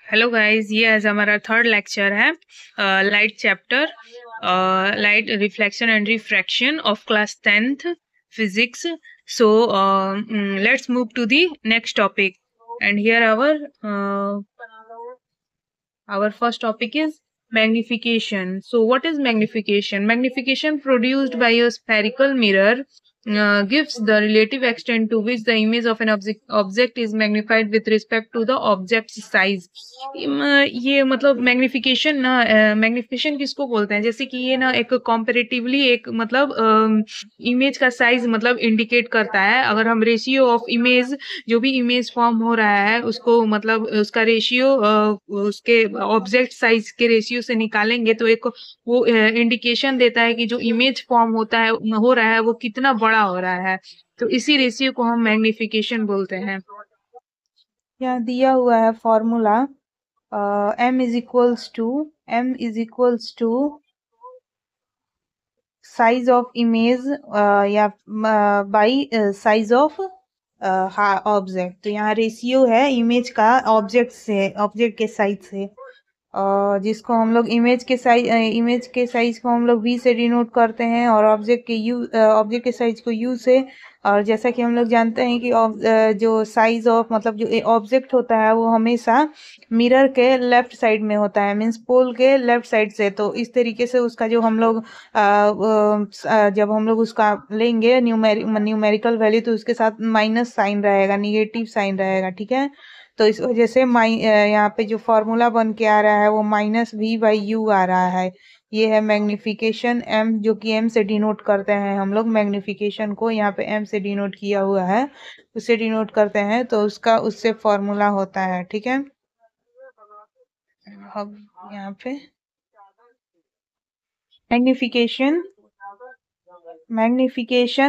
Hello guys, ये आज हमारा थर्ड लेक्चर है light chapter, light reflection and refraction of class 10th physics. So let's move to the next topic, and here our first topic is magnification. So what is magnification? Magnification produced by a spherical mirror gives the relative extent to which the image of an object is magnified with respect to the object's size. ये मतलब magnification ना, magnification किसको बोलते हैं? जैसे कि ये ना एक कंपैरेटिवली एक मतलब इमेज का साइज मतलब इंडिकेट करता है. अगर हम रेशियो ऑफ इमेज, जो भी इमेज फॉर्म हो रहा है उसको मतलब उसका रेशियो उसके ऑब्जेक्ट साइज के रेशियो से निकालेंगे तो एक वो इंडिकेशन देता है कि जो इमेज फॉर्म होता है हो रहा है वो कितना बड़ा हो रहा है. तो इसी रेशियो को हम मैग्निफिकेशन बोलते हैं. यहाँ दिया हुआ है formula m is equals to size of image या by size of ऑब्जेक्ट. तो यहाँ रेशियो है इमेज का ऑब्जेक्ट से, ऑब्जेक्ट के साइज से, जिसको हम लोग इमेज के साइज को हम लोग v से डिनोट करते हैं और ऑब्जेक्ट के साइज को u से. और जैसा कि हम लोग जानते हैं कि जो साइज ऑफ मतलब जो ऑब्जेक्ट होता है वो हमेशा मिरर के लेफ्ट साइड में होता है, मीन्स पोल के लेफ्ट साइड से. तो इस तरीके से उसका जो हम लोग जब हम लोग उसका लेंगे न्यूमेरिकल वैल्यू तो उसके साथ माइनस साइन रहेगा, निगेटिव साइन रहेगा. ठीक है, तो इस वजह से यहाँ पे जो फॉर्मूला बन के आ रहा है वो -v/u आ रहा है. ये है मैग्निफिकेशन m, जो कि m से डिनोट करते हैं हम लोग मैग्निफिकेशन को. यहाँ पे m से डिनोट किया हुआ है, उससे डिनोट करते हैं तो उसका उससे फॉर्मूला होता है. ठीक है, अब यहाँ पे मैग्निफिकेशन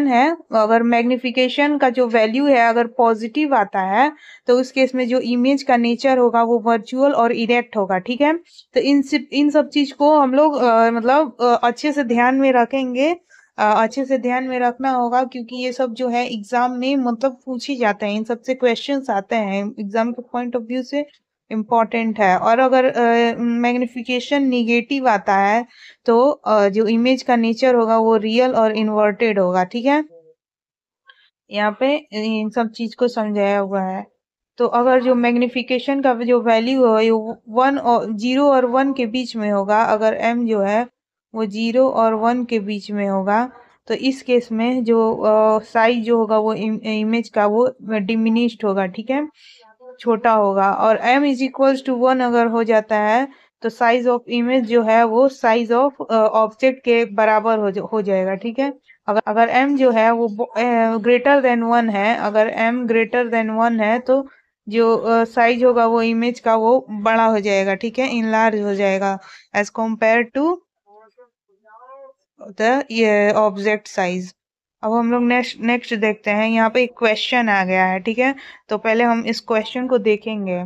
है. अगर मैग्निफिकेशन का जो वैल्यू है अगर पॉजिटिव आता है तो उस केस में जो इमेज का नेचर होगा वो वर्चुअल और इरेक्ट होगा. ठीक है, तो इन सब चीज को हम लोग मतलब अच्छे से ध्यान में रखेंगे, अच्छे से ध्यान में रखना होगा, क्योंकि ये सब जो है एग्जाम में मतलब पूछी जाते हैं, इन सबसे क्वेश्चंस आते हैं एग्जाम के पॉइंट ऑफ व्यू से, इम्पोर्टेंट है. और अगर मैग्निफिकेशन निगेटिव आता है तो जो इमेज का नेचर होगा वो रियल और इन्वर्टेड होगा. ठीक है, यहाँ पे इन सब चीज को समझाया हुआ है. तो अगर जो मैग्निफिकेशन का जो वैल्यू है वो 0 और 1 के बीच में होगा, अगर m जो है वो 0 और 1 के बीच में होगा, तो इस केस में जो साइज जो होगा वो इमेज का वो डिमिनिश्ड होगा. ठीक है, छोटा होगा. और m इज इक्वल्स टू 1 अगर हो जाता है तो साइज ऑफ इमेज जो है वो साइज ऑफ ऑब्जेक्ट के बराबर हो जाएगा. ठीक है, अगर m जो है वो ग्रेटर देन 1 है, अगर m ग्रेटर देन 1 है तो जो साइज होगा वो इमेज का वो बड़ा हो जाएगा. ठीक है, इनलार्ज हो जाएगा as compared to the object size. अब हम लोग नेक्स्ट देखते हैं. यहाँ पे एक क्वेश्चन आ गया है. ठीक है, तो पहले हम इस क्वेश्चन को देखेंगे.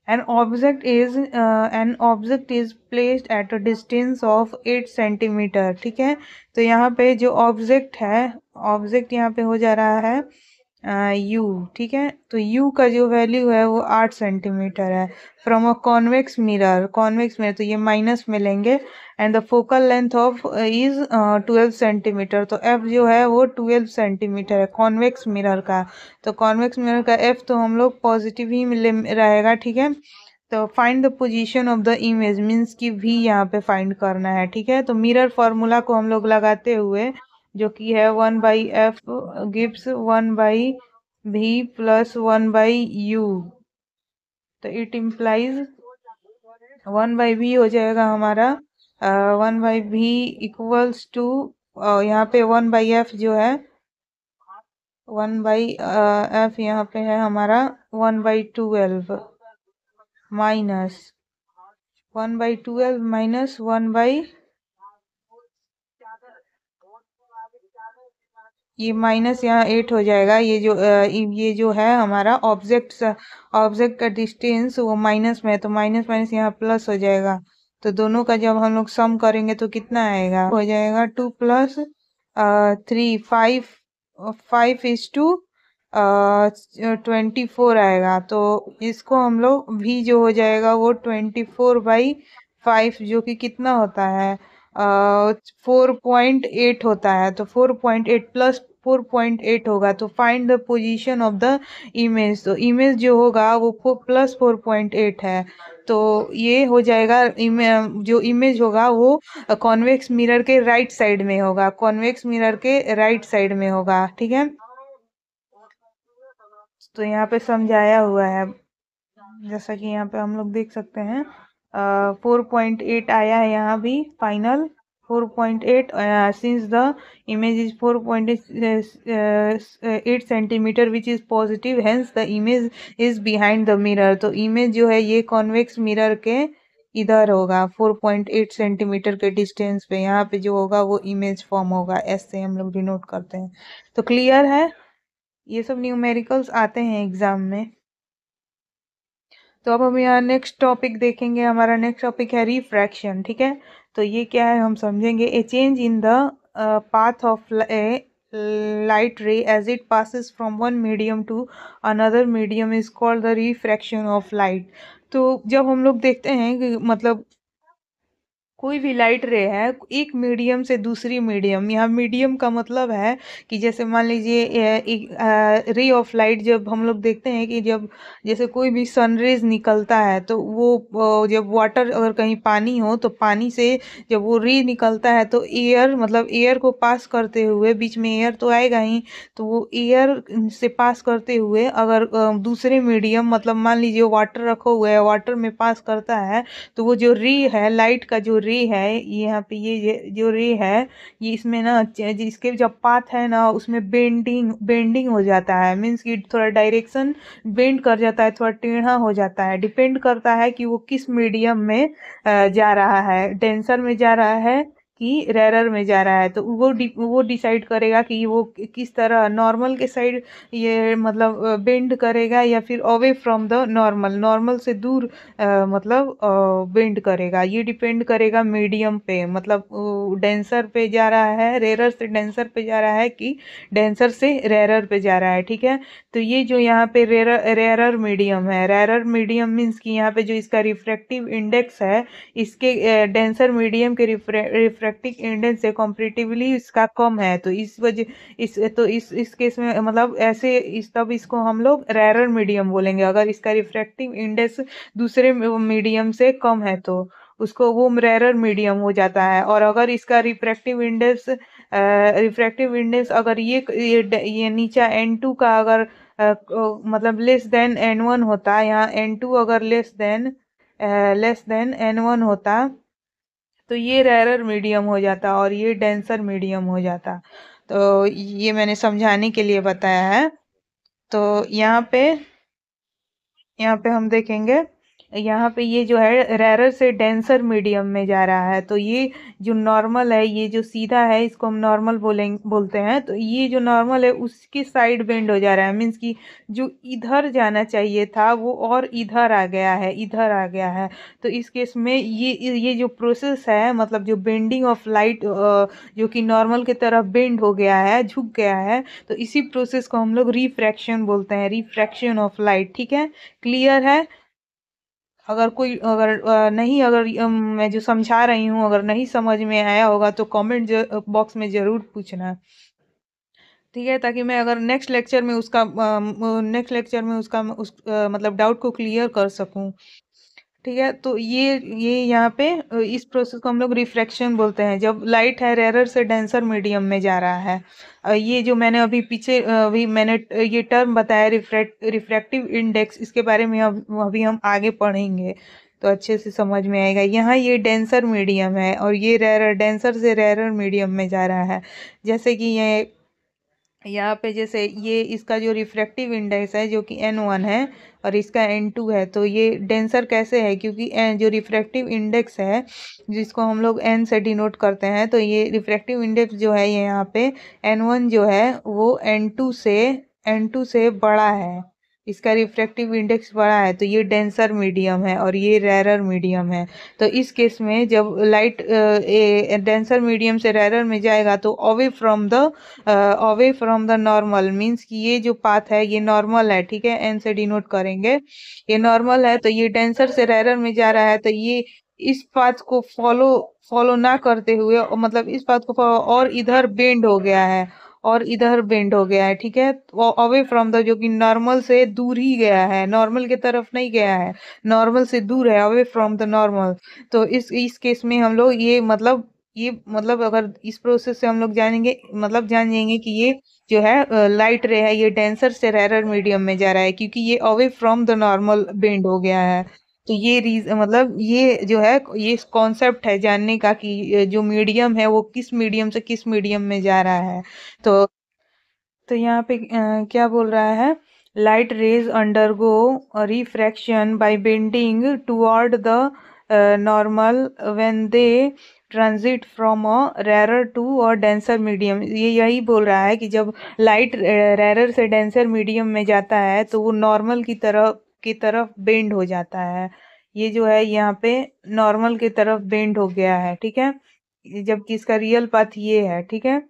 an object is placed at a distance of 8 centimetre. ठीक है, तो यहाँ पे जो ऑब्जेक्ट है, ऑब्जेक्ट यहाँ पे हो जा रहा है u. ठीक है, तो u का जो वैल्यू है वो 8 सेंटीमीटर है. फ्रॉम अ कॉन्वेक्स मिरर, तो ये माइनस में लेंगे. And the focal length of is 12 centimetre. तो f जो है वो 12 सेंटीमीटर है कॉन्वेक्स मिरर का. तो कॉन्वेक्स मिरर का f तो हम लोग पॉजिटिव ही रहेगा. ठीक है, तो find the position of the image, means कि v यहाँ पे फाइंड करना है. ठीक है, तो मिरर फॉर्मूला को हम लोग लगाते हुए, जो कि है 1/f gives 1/v plus 1/u, तो इट इम्प्लाइज 1/v हो जाएगा हमारा 1/v इक्वल्स टू, यहाँ पे 1/f जो है 1/f यहाँ पे है हमारा 1/12 माइनस 1/12 माइनस 1/, ये माइनस यहाँ 8 हो जाएगा. ये जो है हमारा ऑब्जेक्ट का डिस्टेंस वो माइनस में है, तो माइनस माइनस यहाँ प्लस हो जाएगा. तो दोनों का जब हम लोग सम करेंगे तो कितना आएगा, हो जाएगा 2 + 3 5 5 is to 24 आएगा, तो इसको हम लोग भी जो हो जाएगा वो 24/5, जो कि कितना होता है 4.8 होता है। तो 4.8 प्लस 4.8 होगा, तो find the position of the image. तो इमेज जो होगा वो प्लस 4.8 है, तो ये हो जाएगा जो इमेज होगा वो कॉन्वेक्स मिरर के राइट साइड में होगा, कॉन्वेक्स मिरर के राइट साइड में होगा, ठीक है। तो यहाँ पे समझाया हुआ है, जैसा कि यहाँ पे हम लोग देख सकते हैं 4.8 आया है यहाँ भी final 4.8, since the image is 4.8 centimetre which is positive, hence the image is behind the mirror. तो इमेज जो है ये कॉन्वेक्स मिरर के इधर होगा, 4.8 सेंटीमीटर के डिस्टेंस पे यहाँ पे जो होगा वो इमेज फॉर्म होगा, ऐसे हम लोग डिनोट करते हैं। तो क्लियर है, ये सब न्यूमेरिकल्स आते हैं एग्जाम में। तो अब हम यहाँ नेक्स्ट टॉपिक देखेंगे, हमारा नेक्स्ट टॉपिक है रिफ्रैक्शन, ठीक है। तो ये क्या है हम समझेंगे। A change in the path of a light ray as it passes from one medium to another medium is called the refraction of light. तो जब हम लोग देखते हैं कि मतलब कोई भी लाइट रे है एक मीडियम से दूसरी मीडियम, यहाँ मीडियम का मतलब है कि जैसे मान लीजिए एक रे ऑफ लाइट जब हम लोग देखते हैं कि जब जैसे कोई भी सनरेज निकलता है तो वो जब वाटर अगर कहीं पानी हो तो पानी से जब वो रे निकलता है तो एयर मतलब एयर को पास करते हुए, बीच में एयर तो आएगा ही, तो वो एयर से पास करते हुए अगर दूसरे मीडियम मतलब मान लीजिए वाटर रखा हुआ है, वाटर में पास करता है, तो वो जो रे है लाइट का जो रे है यहाँ पे ये जो रे है ये इसमें ना इसके जब पाथ है ना उसमें बेंडिंग बेंडिंग हो जाता है, मीन्स कि थोड़ा डायरेक्शन बेंड कर जाता है, थोड़ा टेढ़ा हो जाता है। डिपेंड करता है कि वो किस मीडियम में जा रहा है, डेंसर में जा रहा है कि रेरर में जा रहा है। तो वो डिसाइड करेगा कि वो किस तरह नॉर्मल के साइड ये मतलब बेंड करेगा या फिर away from the normal, normal से दूर मतलब बेंड करेगा। ये डिपेंड करेगा मीडियम पे, मतलब डेंसर पे जा रहा है, रेरर से डेंसर पे जा रहा है कि डेंसर से रेरर पे जा रहा है, ठीक है। तो ये जो यहाँ पे रेरर रेरर मीडियम है, रेरर मीडियम मीन्स कि यहाँ पे जो इसका रिफ्रैक्टिव इंडेक्स है इसके डेंसर मीडियम के रिफ्रैक्टिव इंडेक्स से कंपैरेटिवली इसका कम है, तो इस वजह इस केस में मतलब ऐसे तब इसको हम लोग रेरर मीडियम बोलेंगे। अगर इसका रिफ्रैक्टिव इंडेक्स दूसरे मीडियम से कम है तो उसको वो रेरर मीडियम हो जाता है। और अगर इसका रिफ्रैक्टिव इंडेक्स अगर ये नीचा n2 का अगर मतलब लेस देन n1 होता, यहाँ n2 अगर लेस देन n1 होता तो ये रेरर मीडियम हो जाता और ये डेंसर मीडियम हो जाता। तो ये मैंने समझाने के लिए बताया है। तो यहाँ पे हम देखेंगे, यहाँ पे ये जो है रेरर से डेंसर मीडियम में जा रहा है, तो ये जो नॉर्मल है, ये जो सीधा है इसको हम नॉर्मल बोलते हैं। तो ये जो नॉर्मल है उसकी साइड बेंड हो जा रहा है, मीन्स कि जो इधर जाना चाहिए था वो और इधर आ गया है, इधर आ गया है। तो इस केस में ये जो प्रोसेस है मतलब जो बेंडिंग ऑफ लाइट जो कि नॉर्मल की तरफ बेंड हो गया है, झुक गया है, तो इसी प्रोसेस को हम लोग रिफ्रैक्शन बोलते हैं, रिफ्रैक्शन ऑफ लाइट, ठीक है। क्लियर है। अगर कोई अगर नहीं अगर मैं जो समझा रही हूँ अगर नहीं समझ में आया होगा तो कमेंट बॉक्स में ज़रूर पूछना, ठीक है, ताकि मैं अगर नेक्स्ट लेक्चर में उसका मतलब डाउट को क्लियर कर सकूँ, ठीक है। तो ये यहाँ पे इस प्रोसेस को हम लोग रिफ्रैक्शन बोलते हैं, जब लाइट है रेरर से डेंसर मीडियम में जा रहा है। ये जो मैंने अभी पीछे अभी मैंने ये टर्म बताया रिफ्रैक्टिव इंडेक्स, इसके बारे में अभी हम आगे पढ़ेंगे तो अच्छे से समझ में आएगा। यहाँ ये डेंसर मीडियम है और ये रेरर, डेंसर से रेरर मीडियम में जा रहा है। जैसे कि ये यहाँ पे जैसे ये इसका जो रिफ्रैक्टिव इंडेक्स है जो कि n1 है और इसका n2 है, तो ये डेंसर कैसे है क्योंकि जो रिफ्रैक्टिव इंडेक्स है जिसको हम लोग n से डिनोट करते हैं, तो ये रिफ्रैक्टिव इंडेक्स जो है ये यहाँ पे n1 जो है वो n2 से बड़ा है, इसका रिफ्रैक्टिव इंडेक्स बड़ा है तो ये डेंसर मीडियम है और ये रेरर मीडियम है। तो इस केस में जब लाइट डेंसर मीडियम से रेरर में जाएगा तो away from the normal means कि ये जो पाथ है ये नॉर्मल है, ठीक है, एन से डिनोट करेंगे। ये नॉर्मल है तो ये डेंसर से रेरर में जा रहा है तो ये इस पाथ को फॉलो फॉलो ना करते हुए मतलब इस पाथ को और इधर बेंड हो गया है और इधर बेंड हो गया है, ठीक है, वो अवे फ्रॉम द जो कि नॉर्मल से दूर ही गया है, नॉर्मल की तरफ नहीं गया है, नॉर्मल से दूर है, अवे फ्रॉम द नॉर्मल। तो इस केस में हम लोग ये मतलब अगर इस प्रोसेस से हम लोग जानेंगे मतलब जान जाएंगे कि ये जो है लाइट रे है ये डेंसर से रेरर मीडियम में जा रहा है क्योंकि ये away from the normal bend हो गया है। तो ये मतलब ये जो है ये कॉन्सेप्ट है जानने का कि जो मीडियम है वो किस मीडियम से किस मीडियम में जा रहा है। तो यहाँ पे क्या बोल रहा है, light rays undergo refraction by bending toward the normal when they transit from a rarer to और डेंसर मीडियम। ये यही बोल रहा है कि जब लाइट रेरर से डेंसर मीडियम में जाता है तो वो नॉर्मल की तरफ बेंड हो जाता है। ये जो है यहाँ पे नॉर्मल की तरफ बेंड हो गया है, ठीक है, जबकि इसका रियल पाथ ये है, ठीक है,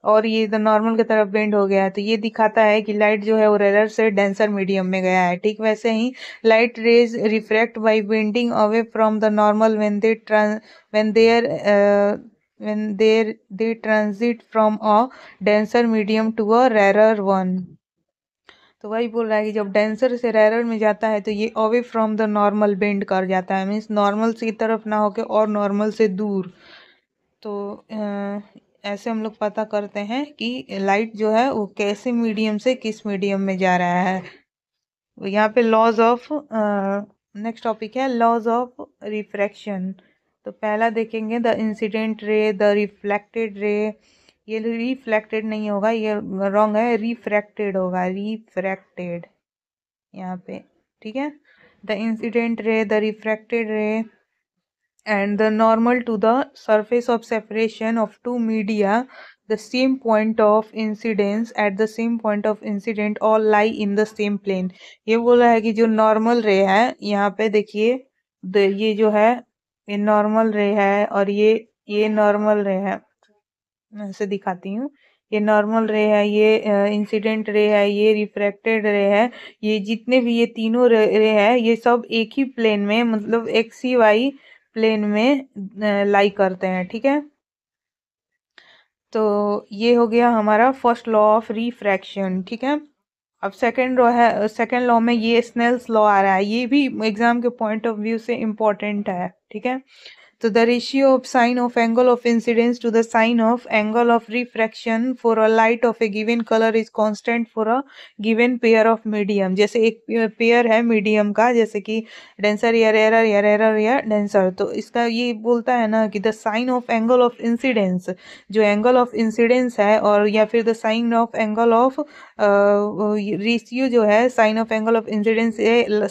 और ये इधर नॉर्मल की तरफ बेंड हो गया है तो ये दिखाता है कि लाइट जो है वो रेरर से डेंसर मीडियम में गया है। ठीक वैसे ही light rays refract by bending away from the normal when there when they transit from a denser medium to a rarer one। तो वही बोल रहा है कि जब डेंसर से रेरर में जाता है तो ये away from the normal bend कर जाता है, मीन्स नॉर्मल की तरफ ना होके और नॉर्मल से दूर। तो ऐसे हम लोग पता करते हैं कि लाइट जो है वो कैसे मीडियम से किस मीडियम में जा रहा है। यहाँ पे लॉज ऑफ नेक्स्ट टॉपिक है लॉज ऑफ रिफ्रैक्शन। तो पहला देखेंगे the incident ray the reflected ray. ये रिफ्लेक्टेड नहीं होगा, ये रॉन्ग है, रिफ्रैक्टेड होगा, रिफ्रैक्टेड यहाँ पे, ठीक है। The incident ray the refracted रे and the normal to the surface of separation of two media the same point of incidence at the same point of incident all lie in the same plane। ये बोला है कि जो normal रे है यहाँ पे देखिए ये जो है ये नॉर्मल रे है और ये नॉर्मल रे है, मैं ऐसे दिखाती हूँ। ये नॉर्मल रे है, ये इंसिडेंट रे है, ये रिफ्रैक्टेड रे है, ये जितने भी ये तीनों रे है ये सब एक ही प्लेन में मतलब एक्स सी वाई प्लेन में लाई करते हैं, ठीक है। तो ये हो गया हमारा फर्स्ट लॉ ऑफ रिफ्रैक्शन, ठीक है। अब सेकंड लॉ है, सेकंड लॉ में ये स्नेल्स लॉ आ रहा है, ये भी एग्जाम के पॉइंट ऑफ व्यू से इम्पोर्टेंट है, ठीक है। So the ratio of sine of angle of incidence to the sine of angle of refraction for a light of a given color is constant for a given pair of medium। जैसे एक pair है medium का, जैसे कि denser या rarer या denser, तो इसका ये बोलता है ना कि the sine of angle of incidence, जो एंगल ऑफ इंसिडेंस है, और या फिर the sine of angle of ratio जो है sine of angle of incidence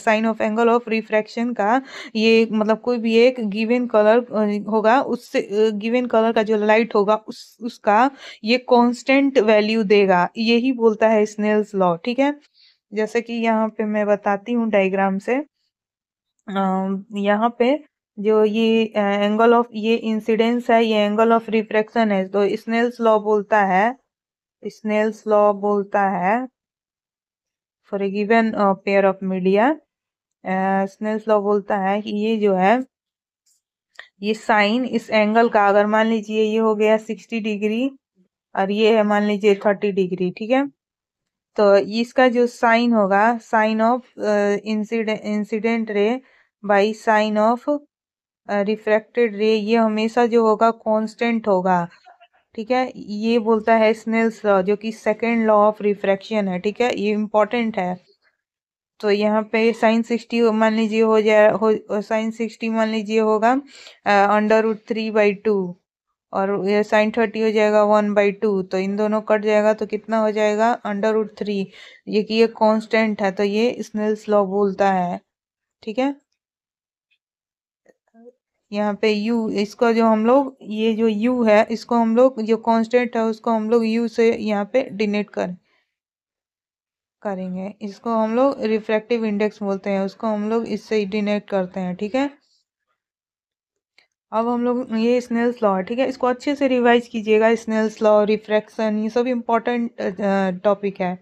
sine of angle of refraction का, ये मतलब कोई भी एक गिवन कलर होगा उससे गिवन कलर का जो लाइट होगा उसका ये कांस्टेंट वैल्यू देगा, यही बोलता है स्नेल्स लॉ, ठीक है। जैसे कि यहाँ पे मैं बताती हूँ डायग्राम से, यहाँ पे जो ये एंगल ऑफ ये इंसिडेंस है, ये एंगल ऑफ रिफ्रैक्शन है, तो स्नेल्स लॉ बोलता है for a given pair of media, Snell's law बोलता है कि ये जो है ये साइन इस एंगल का, अगर मान लीजिए ये हो गया 60 डिग्री और ये है मान लीजिए 30 डिग्री, ठीक है, तो इसका जो साइन होगा sine of incident ray by sine of refracted ray, ये हमेशा जो होगा कांस्टेंट होगा, ठीक है। ये बोलता है स्नेल्स लॉ जो कि सेकेंड लॉ ऑफ रिफ्रैक्शन है, ठीक है, ये इम्पोर्टेंट है। तो यहाँ पे साइन 60 मान लीजिए हो जाए हो साइन 60 मान लीजिए होगा √3/2 और ये साइन 30 हो जाएगा 1/2, तो इन दोनों कट जाएगा तो कितना हो जाएगा √3। ये कि ये कांस्टेंट है तो ये स्नेल्स लॉ बोलता है, ठीक है। यहाँ पे u इसको जो हम लोग ये जो u है इसको हम लोग जो कांस्टेंट है उसको हम लोग u से यहाँ पे डिनोट करेंगे। इसको हम लोग रिफ्रैक्टिव इंडेक्स बोलते हैं, उसको हम लोग इससे डिनोट करते हैं, ठीक है। अब हम लोग ये स्नेल्स लॉ है, ठीक है, इसको अच्छे से रिवाइज कीजिएगा। स्नेल्स लॉ, रिफ्रैक्शन, ये सब इम्पोर्टेंट टॉपिक है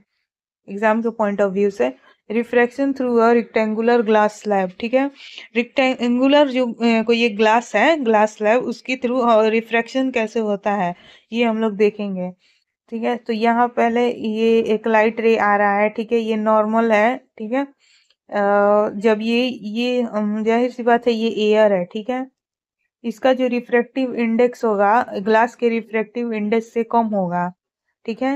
एग्जाम के पॉइंट ऑफ व्यू से। Refraction through a rectangular glass slab, ठीक है। रेक्टेंगुलर जो कोई ये ग्लास है, ग्लास स्लैब, उसके थ्रू रिफ्रैक्शन कैसे होता है ये हम लोग देखेंगे, ठीक है। तो यहाँ पहले ये एक लाइट रे आ रहा है, ठीक है, ये नॉर्मल है, ठीक है। जब ये जाहिर सी बात है ये एयर है, ठीक है। इसका जो रिफ्रैक्टिव इंडेक्स होगा ग्लास के रिफ्रैक्टिव इंडेक्स से कम होगा, ठीक है।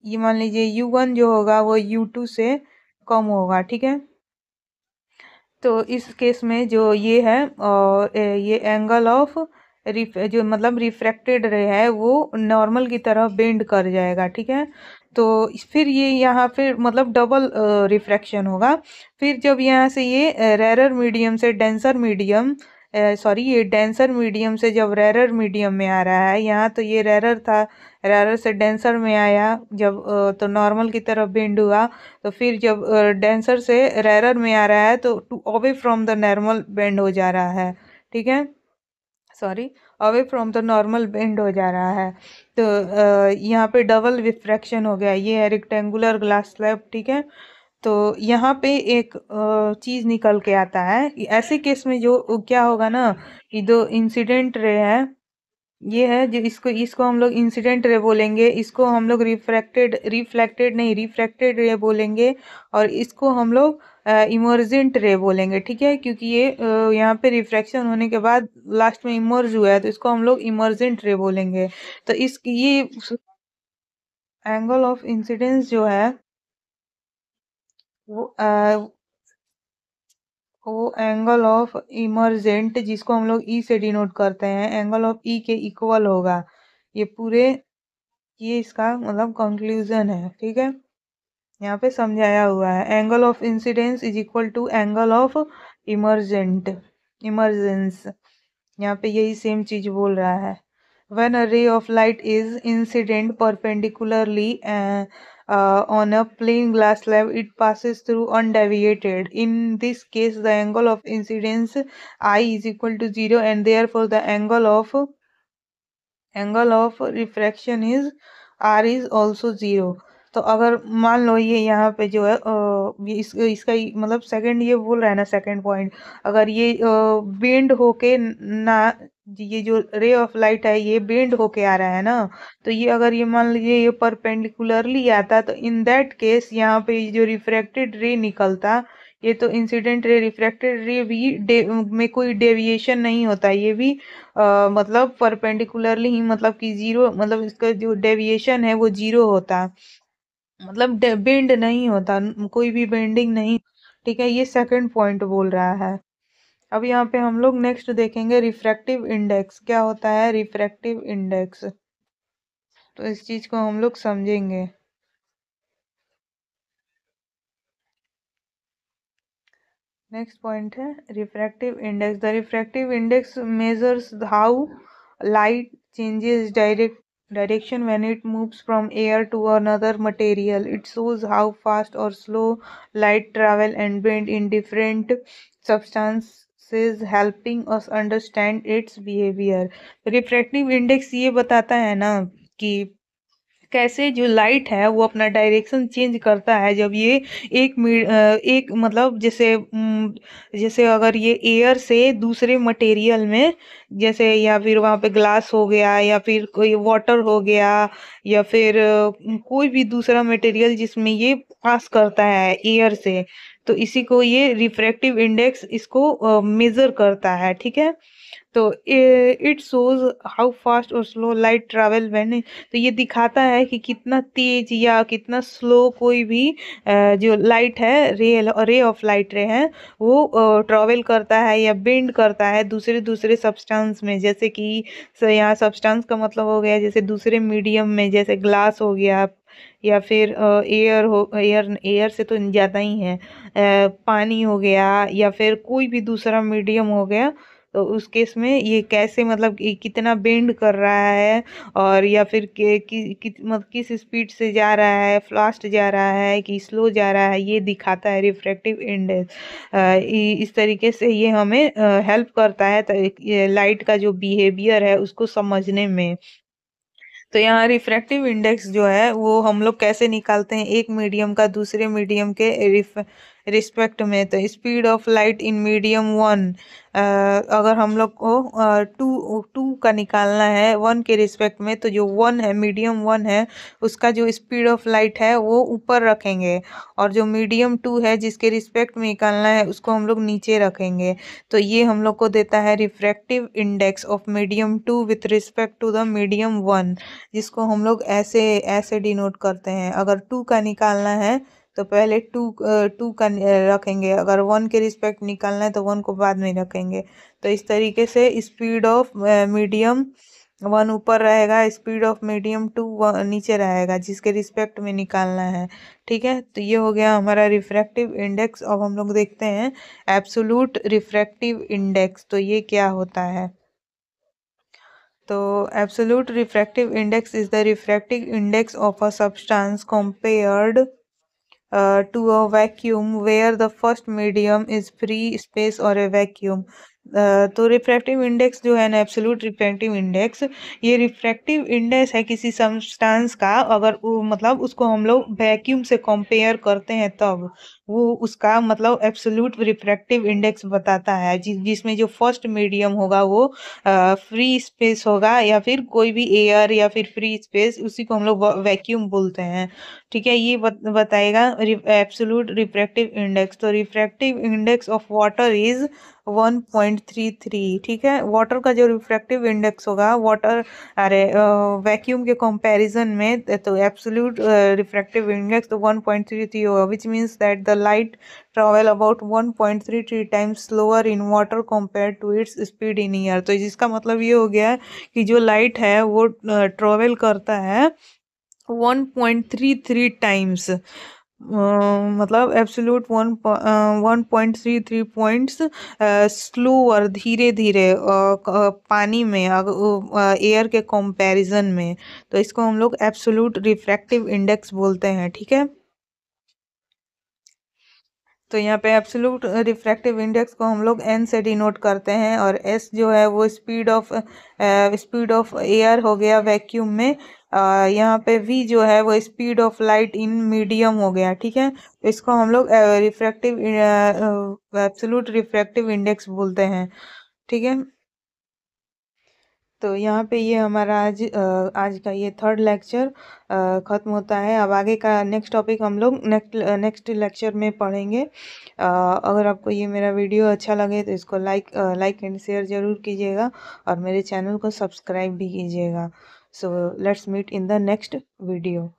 ये मान लीजिए U1 जो होगा वो U2 से कम होगा, ठीक है। तो इस केस में जो ये है और ये एंगल ऑफ जो मतलब रिफ्रैक्टेड रे है वो नॉर्मल की तरह बेंड कर जाएगा, ठीक है। तो फिर ये यहाँ फिर मतलब डबल रिफ्रैक्शन होगा। फिर जब यहाँ से ये रेरर मीडियम से डेंसर मीडियम, सॉरी, ये डेंसर मीडियम से जब रेरर मीडियम में आ रहा है, यहाँ तो ये रेरर था, रेरर से डेंसर में आया जब तो नॉर्मल की तरफ बेंड हुआ। तो फिर जब डेंसर से रेरर में आ रहा है तो to away from the normal bend हो जा रहा है, ठीक है, sorry, away from the normal bend हो जा रहा है। तो यहाँ पे डबल रिफ्रैक्शन हो गया। ये है रेक्टेंगुलर ग्लास स्लैब, ठीक है। तो यहाँ पे एक चीज निकल के आता है कि ऐसे केस में जो क्या होगा ना कि दो इंसिडेंट रे है, ये है जो इसको इसको हम लोग इंसिडेंट रे बोलेंगे, इसको हम लोग रिफ्लेक्टेड नहीं रिफ्रैक्टेड रे बोलेंगे, और इसको हम लोग इमर्जेंट रे बोलेंगे, ठीक है। क्योंकि ये यहाँ पे रिफ्रैक्शन होने के बाद लास्ट में इमर्ज हुआ है तो इसको हम लोग इमर्जेंट रे बोलेंगे। तो इस ये एंगल ऑफ इंसिडेंस जो है वो वो एंगल ऑफ इमर्जेंट जिसको हम लोग ई से डिनोट करते हैं, एंगल ऑफ ई के इक्वल होगा। ये पूरे ये इसका मतलब कंक्लूजन है, ठीक है। यहाँ पे समझाया हुआ है angle of incidence is equal to angle of emergent emergence, यहाँ पे यही सेम चीज बोल रहा है। When a ray of light is incident perpendicularly on a plain glass slab, it passes through undeviated. In this case, the angle of incidence I is equal to 0, and therefore the angle of refraction is R is also 0। तो अगर मान लो ये यहाँ पे जो है ये इसका मतलब सेकंड ये बोल रहा है ना, सेकंड पॉइंट, अगर ये बेंड होके ना, ये जो रे ऑफ लाइट है ये बेंड होके आ रहा है ना, तो ये अगर ये मान लीजिए ये परपेंडिकुलरली आता तो इन दैट केस यहाँ पे जो रिफ्रैक्टेड रे निकलता, ये तो इंसिडेंट रे रिफ्रैक्टेड रे भी में कोई डेविएशन नहीं होता, ये भी मतलब परपेंडिकुलरली ही मतलब कि जीरो, मतलब इसका जो डेविएशन है वो जीरो होता, मतलब बेंड नहीं होता, कोई भी बेंडिंग नहीं, ठीक है। ये सेकंड पॉइंट बोल रहा है। अब यहाँ पे हम लोग नेक्स्ट देखेंगे रिफ्रैक्टिव इंडेक्स क्या होता है। रिफ्रैक्टिव इंडेक्स, तो इस चीज को हम लोग समझेंगे। नेक्स्ट पॉइंट है refractive index. The refractive index measures how light changes direction when it moves from air to another material. It shows how fast or slow light travel and bend in different substances, helping us understand its behavior. Refractive index ये बताता है ना कि कैसे जो light है वो अपना डायरेक्शन चेंज करता है जब ये एक मतलब जैसे अगर ये एयर से दूसरे मटेरियल में, जैसे या फिर वहां पे ग्लास हो गया या फिर कोई वाटर हो गया या फिर कोई भी दूसरा मटेरियल जिसमें ये पास करता है एयर से, तो इसी को ये रिफ्रैक्टिव इंडेक्स इसको मेजर करता है, ठीक है। तो इट शोज हाउ फास्ट और स्लो लाइट ट्रैवल व्हेन, तो ये दिखाता है कि कितना तेज या कितना स्लो कोई भी जो लाइट है, रे ऑफ लाइट रे है वो ट्रैवल करता है या बेंड करता है दूसरे दूसरे सब्सटेंस में। जैसे कि यहाँ सब्सटेंस का मतलब हो गया जैसे दूसरे मीडियम में, जैसे ग्लास हो गया या फिर एयर से तो ज़्यादा ही है, पानी हो गया या फिर कोई भी दूसरा मीडियम हो गया, तो उस केस में ये कैसे मतलब कितना बेंड कर रहा है और या फिर मतलब किस स्पीड से जा रहा है, फास्ट जा रहा है कि स्लो जा रहा है, ये दिखाता है रिफ्रैक्टिव इंडेक्स। इस तरीके से ये हमें हेल्प करता है ये लाइट का जो बिहेवियर है उसको समझने में। तो यहाँ रिफ्रैक्टिव इंडेक्स जो है वो हम लोग कैसे निकालते हैं एक मीडियम का दूसरे मीडियम के रिस्पेक्ट में। तो speed of light in medium one, अगर हम लोग को टू टू का निकालना है वन के रिस्पेक्ट में, तो जो वन है मीडियम वन है उसका जो स्पीड ऑफ लाइट है वो ऊपर रखेंगे, और जो मीडियम टू है जिसके रिस्पेक्ट में निकालना है उसको हम लोग नीचे रखेंगे। तो ये हम लोग को देता है refractive index of medium two with respect to the medium one, जिसको हम लोग ऐसे ऐसे डिनोट करते हैं। अगर टू का निकालना है तो पहले टू का रखेंगे, अगर वन के रिस्पेक्ट निकालना है तो वन को बाद में रखेंगे। तो इस तरीके से स्पीड ऑफ मीडियम वन ऊपर रहेगा, स्पीड ऑफ मीडियम टू नीचे रहेगा जिसके रिस्पेक्ट में निकालना है। ठीक है, तो ये हो गया हमारा रिफ्रैक्टिव इंडेक्स। अब हम लोग देखते हैं एब्सोल्यूट रिफ्रैक्टिव इंडेक्स, तो ये क्या होता है। तो absolute refractive index is the refractive index of a substance compared to a vacuum where the first medium is free space or a vacuum। तो रिफ्रैक्टिव इंडेक्स जो है ना, एब्सोल्यूट रिफ्रैक्टिव इंडेक्स, ये रिफ्रैक्टिव इंडेक्स है किसी substance का, अगर वो मतलब उसको हम लोग वैक्यूम से कंपेयर करते हैं तब वो उसका मतलब एब्सोल्यूट रिफ्रैक्टिव इंडेक्स बताता है, जिसमें जो फर्स्ट मीडियम होगा वो फ्री स्पेस होगा या फिर कोई भी एयर या फिर फ्री स्पेस, उसी को हम लोग वैक्यूम बोलते हैं। ठीक है, ये बताएगा एब्सोल्यूट रिफ्रैक्टिव इंडेक्स। तो refractive index of water is 1.33। ठीक है, वाटर का जो रिफ्रैक्टिव इंडेक्स होगा वाटर, अरे वैक्यूम के कंपैरिजन में, तो एब्सोल्यूट रिफ्रैक्टिव इंडेक्स तो 1.33 होगा, which means that the light travel about 1.33 times slower in water compare to its speed in air. तो जिसका मतलब ये हो गया कि जो लाइट है वो ट्रेवल करता है 1.33 टाइम्स, मतलब एब्सोल्यूट 1.33 पॉइंट्स स्लोअर, धीरे धीरे पानी में एयर के कंपैरिजन में। तो इसको हम लोग एब्सोल्यूट रिफ्रैक्टिव इंडेक्स बोलते हैं। ठीक है, तो यहाँ पे एब्सोल्यूट रिफ्रैक्टिव इंडेक्स को हम लोग एन से डिनोट करते हैं, और एस जो है वो स्पीड ऑफ एयर हो गया वैक्यूम में। यहाँ पे वी जो है वो speed of light in medium हो गया। ठीक है, तो इसको हम लोग एब्सोल्यूट रिफ्रैक्टिव इंडेक्स बोलते हैं। ठीक है, तो यहाँ पे ये हमारा आज का ये थर्ड लेक्चर ख़त्म होता है। अब आगे का नेक्स्ट टॉपिक हम लोग नेक्स्ट लेक्चर में पढ़ेंगे। अगर आपको ये मेरा वीडियो अच्छा लगे तो इसको लाइक एंड शेयर ज़रूर कीजिएगा, और मेरे चैनल को सब्सक्राइब भी कीजिएगा। So let's meet in the next video.